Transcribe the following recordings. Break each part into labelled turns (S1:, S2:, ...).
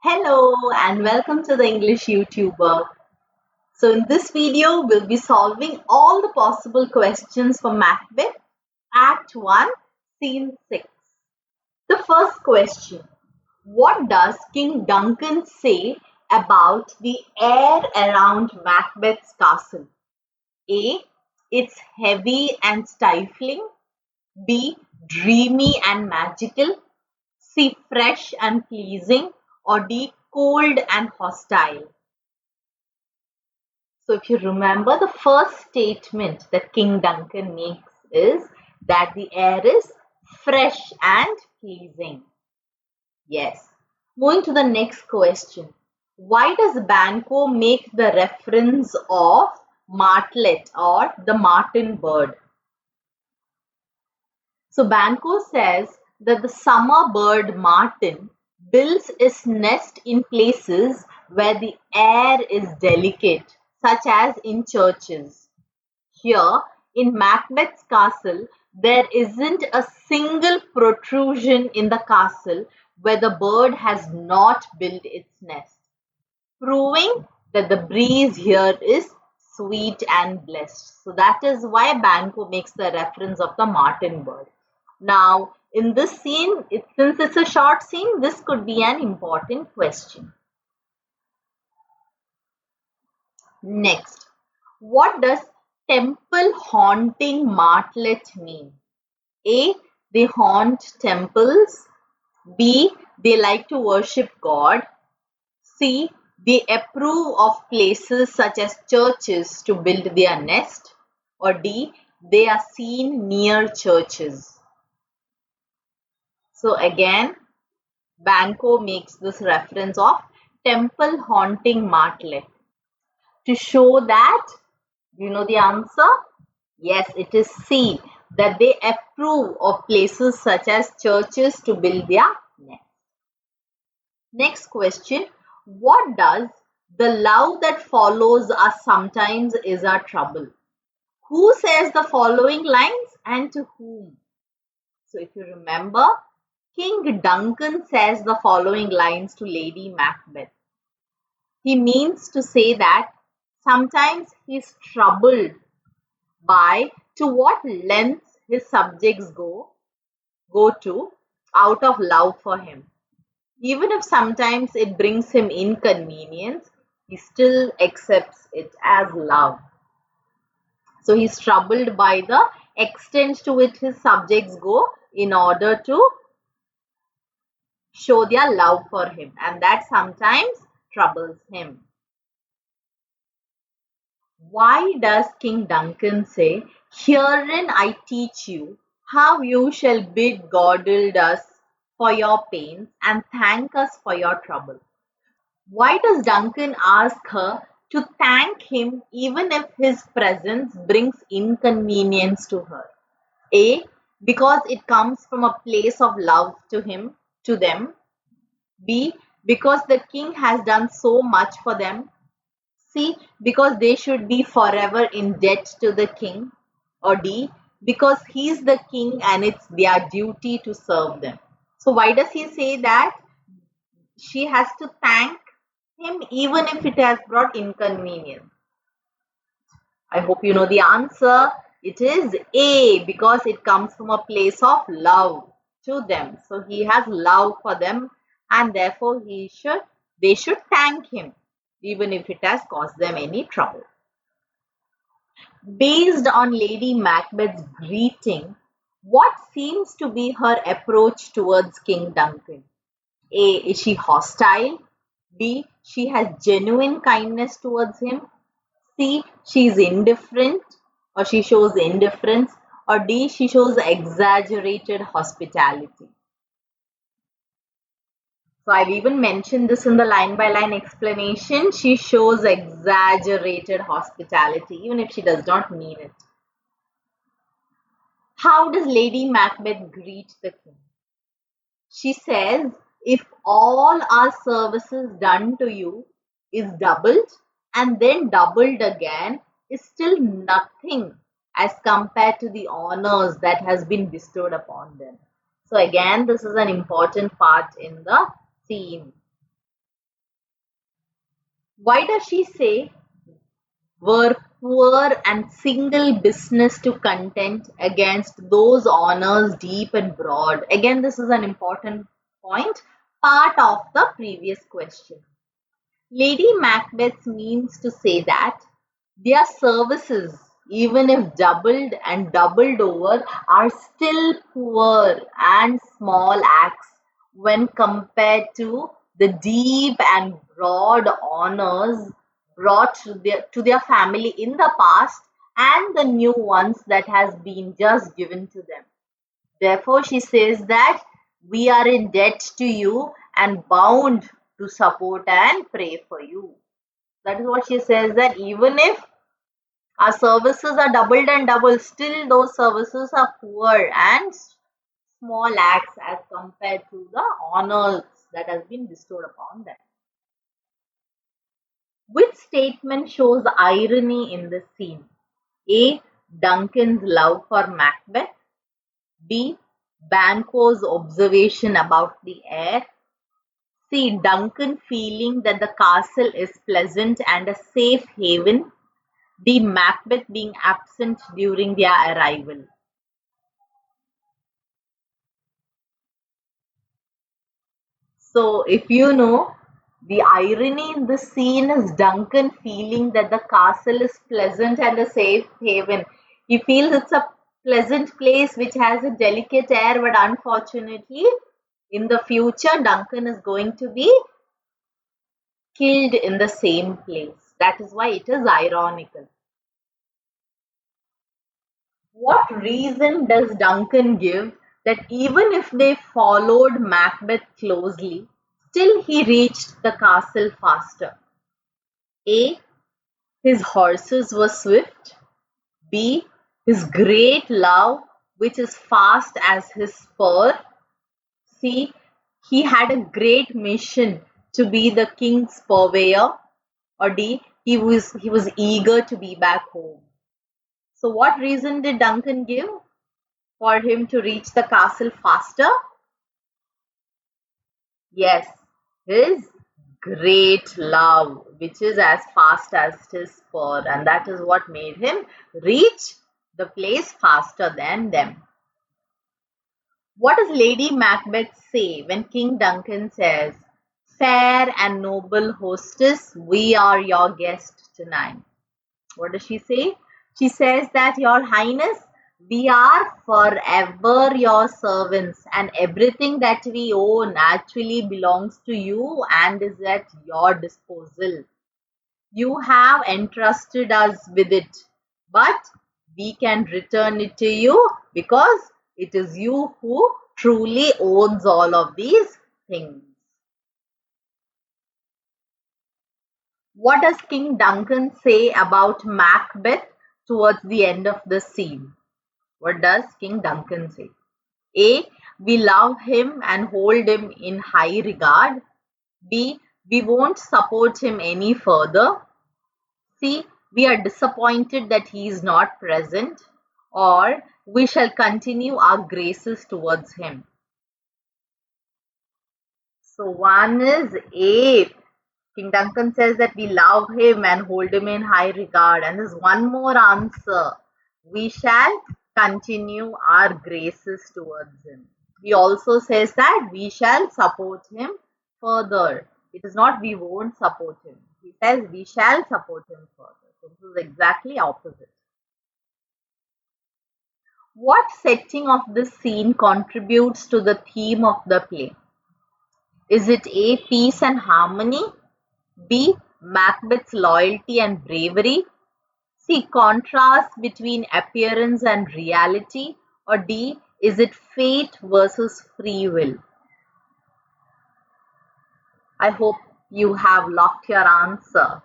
S1: Hello and welcome to the English YouTuber. So in this video, we'll be solving all the possible questions for Macbeth, Act 1, Scene 6. The first question, what does King Duncan say about the air around Macbeth's castle? A. It's heavy and stifling. B. Dreamy and magical. C. Fresh and pleasing. Or D. Cold and hostile. So if you remember, the first statement that King Duncan makes is that the air is fresh and pleasing. Yes. Moving to the next question. Why does Banquo make the reference of martlet or the martin bird? So Banquo says that the summer bird martin builds its nest in places where the air is delicate, such as in churches. Here, in Macbeth's castle, there isn't a single protrusion in the castle where the bird has not built its nest, proving that the breeze here is sweet and blessed. So that is why Banquo makes the reference of the martin bird. Now, in this scene, since it's a short scene, this could be an important question. Next, what does temple haunting martlet mean? A. They haunt temples. B. They like to worship God. C. They approve of places such as churches to build their nest. Or D. They are seen near churches. So again, Banquo makes this reference of temple haunting martlet to show that, you know the answer? Yes, it is C, that they approve of places such as churches to build their nest. Next question, what does the love that follows us sometimes is our trouble? Who says the following lines and to whom? So if you remember, King Duncan says the following lines to Lady Macbeth. He means to say that sometimes he is troubled by to what lengths his subjects go to out of love for him. Even if sometimes it brings him inconvenience, he still accepts it as love. So he's troubled by the extent to which his subjects go in order to show their love for him, and that sometimes troubles him. Why does King Duncan say, "Herein I teach you how you shall bid Godald us for your pains and thank us for your trouble"? Why does Duncan ask her to thank him even if his presence brings inconvenience to her? A. Because it comes from a place of love to them. B. Because the king has done so much for them. C. Because they should be forever in debt to the king. Or D. Because he's the king and it's their duty to serve them. So why does he say that she has to thank him even if it has brought inconvenience? I hope you know the answer. It is A, because it comes from a place of love to them. So he has love for them and therefore they should thank him even if it has caused them any trouble. Based on Lady Macbeth's greeting, what seems to be her approach towards King Duncan? A, is she hostile? B, she has genuine kindness towards him. C, she is indifferent or she shows indifference. Or D, she shows exaggerated hospitality. So I've even mentioned this in the line-by-line explanation. She shows exaggerated hospitality, even if she does not mean it. How does Lady Macbeth greet the king? She says, if all our services done to you is doubled and then doubled again, is still nothing as compared to the honors that has been bestowed upon them. So again, this is an important part in the scene. Why does she say were poor and single business to content against those honors deep and broad? Again, this is an important point, part of the previous question. Lady Macbeth means to say that their services, even if doubled and doubled over, are still poor and small acts when compared to the deep and broad honors brought to their family in the past and the new ones that has been just given to them. Therefore, she says that we are in debt to you and bound to support and pray for you. That is what she says, that even if our services are doubled and doubled, still those services are poor and small acts as compared to the honors that has been bestowed upon them. Which statement shows irony in this scene? A. Duncan's love for Macbeth. B. Banquo's observation about the air. C. Duncan feeling that the castle is pleasant and a safe haven. D. Macbeth being absent during their arrival. So, if you know, the irony in this scene is Duncan feeling that the castle is pleasant and a safe haven. He feels it's a pleasant place which has a delicate air, but unfortunately, in the future, Duncan is going to be killed in the same place. That is why it is ironical. What reason does Duncan give that even if they followed Macbeth closely, still he reached the castle faster? A. His horses were swift. B. His great love, which is fast as his spur. C. He had a great mission to be the king's purveyor. Or D. He was eager to be back home. So what reason did Duncan give for him to reach the castle faster? Yes, his great love, which is as fast as his spur, and that is what made him reach the place faster than them. What does Lady Macbeth say when King Duncan says, "Fair and noble hostess, we are your guest tonight"? What does she say? She says that, "Your Highness, we are forever your servants, and everything that we own actually belongs to you and is at your disposal. You have entrusted us with it, but we can return it to you because it is you who truly owns all of these things." What does King Duncan say about Macbeth towards the end of the scene? What does King Duncan say? A. We love him and hold him in high regard. B. We won't support him any further. C. We are disappointed that he is not present. Or we shall continue our graces towards him. So one is A. King Duncan says that we love him and hold him in high regard. And there's one more answer. We shall continue our graces towards him. He also says that we shall support him further. It is not we won't support him. He says we shall support him further. So this is exactly opposite. What setting of this scene contributes to the theme of the play? Is it A. Peace and harmony? B. Macbeth's loyalty and bravery? C. Contrast between appearance and reality? Or D. Is it fate versus free will? I hope you have locked your answer.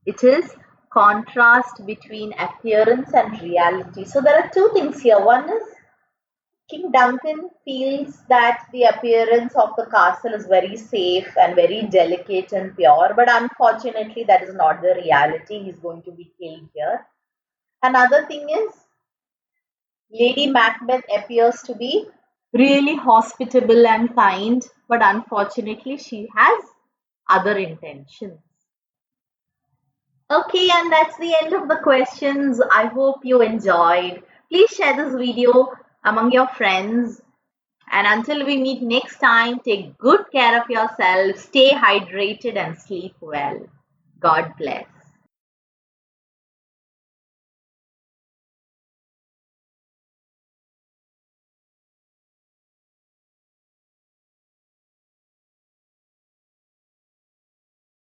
S1: It is contrast between appearance and reality. So there are two things here. One is King Duncan feels that the appearance of the castle is very safe and very delicate and pure, but unfortunately, that is not the reality. He's going to be killed here. Another thing is, Lady Macbeth appears to be really hospitable and kind, but unfortunately, she has other intentions. Okay, and that's the end of the questions. I hope you enjoyed. Please share this video among your friends. And until we meet next time, take good care of yourself, stay hydrated, and sleep well. God bless.